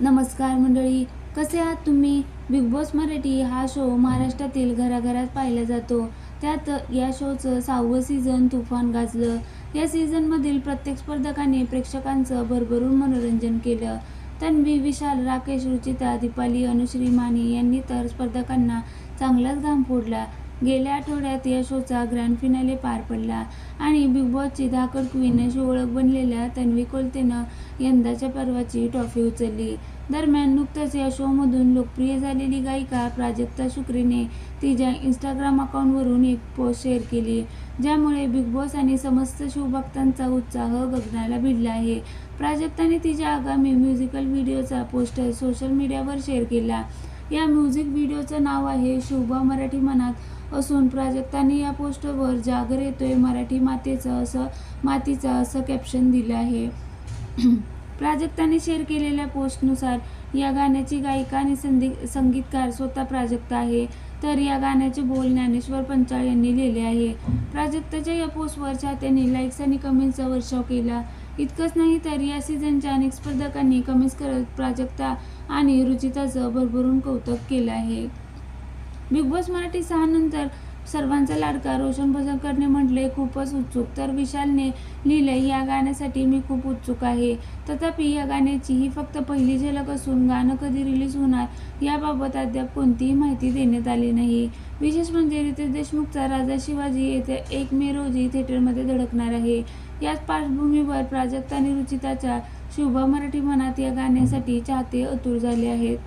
नमस्कार मंडळी, कसे आहात तुम्ही? बिग बॉस मराठी हा शो महाराष्ट्रातील घराघरात पाहिला जातो. त्यात या शोचं 6वं सीझन तुफान गाजलं. या सीझनमधील प्रत्येक स्पर्धकाने प्रेक्षकांचं भरभरून मनोरंजन केलं. तन्वी, विशाल, राकेश, रुचिता, दीपाली, अनुश्री, मानी यांनी तर स्पर्धकांना चांगलाच घाम फोडला. गेल्या आठवड्यात या शोचा ग्रँड फिनाले पार पडला आणि बिग बॉसची धाकड क्वीन अशी ओळख बनलेल्या तन्वी कोलतेनं यंदाच्या पर्वाची ट्रॉफी उचलली. दरम्यान नुकतंच या शोमधून लोकप्रिय झालेली गायिका प्राजक्ता शुक्रेने तिच्या इंस्टाग्राम अकाउंटवरून एक पोस्ट शेअर केली, ज्यामुळे बिग बॉस आणि समस्त शिवभक्तांचा उत्साह गगनाला भिडला आहे. प्राजक्ताने तिच्या आगामी म्युझिकल व्हिडिओचा पोस्टर सोशल मीडियावर शेअर केला. या म्युझिक व्हिडिओचं नाव आहे शुभा मराठी मनात असून प्राजक्ताने या पोस्टरवर जागर येतोय मराठी मातीचा असं कॅप्शन दिलं आहे. प्राजक्ताने शेअर केलेल्या पोस्टनुसार या गाण्याची गायिका आणि संगीतकार स्वतः प्राजक्ता आहे, तर या गाण्याचे बोल ज्ञानेश्वर पंचाळ यांनी लिहिले आहे. प्राजक्ताच्या या पोस्टवर चाहत्यांनी लाईक्स आणि कमेंट्सचा वर्षाव केला. इतकंच नाही तर या सीझनच्या अनेक स्पर्धकांनी कमेंट्स करत प्राजक्ता आणि रुचिताचं भरभरून कौतुक केलं आहे. बिग बॉस मराठी 6 नंतर सर्वांचा लाडका रोशन बजावकरने म्हटले खूपच उत्सुक, तर विशालने लिहिलंय या गाण्यासाठी मी खूप उत्सुक आहे. तथापि या गाण्याची ही फक्त पहिली झलक असून गाणं कधी रिलीज होणार याबाबत अद्याप कोणतीही माहिती देण्यात आली नाही. विशेष म्हणजे रितेश देशमुखचा राजा शिवाजी येत्या 1 मे रोजी थिएटरमध्ये धडकणार आहे. याच पार्श्वभूमीवर प्राजक्ता आणि रुचिताच्या शुभा मराठी मनात या गाण्यासाठी चाहते आतुर झाले आहेत.